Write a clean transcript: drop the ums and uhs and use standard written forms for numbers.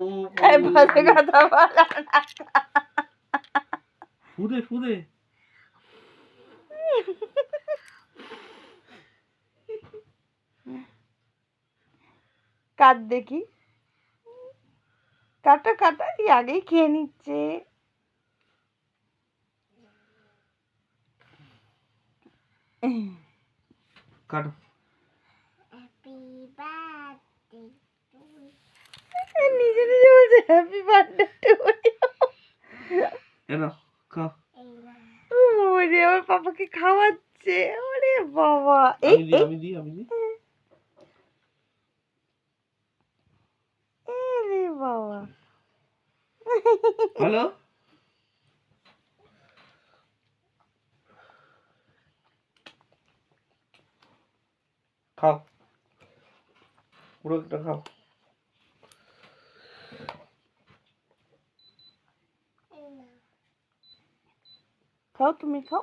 এই বাজে কথা বলো না। ফুদে ফুদে কাট দেখি, কাটা কাটা, এই আগেই খেয়ে নিচ্ছে। কাটো। নিজে নিজে বলছে হ্যাপি বার্থডে টু এনো খাও। ওরে আমার পাপাকে খাওয়াচ্ছে, ওরে বাবা। এই আমি দিই এই আমি দিই আমি দিই। রে বাবা। হ্যালো খাও, পুরো একটা খাও। খাও, তুমি খাও।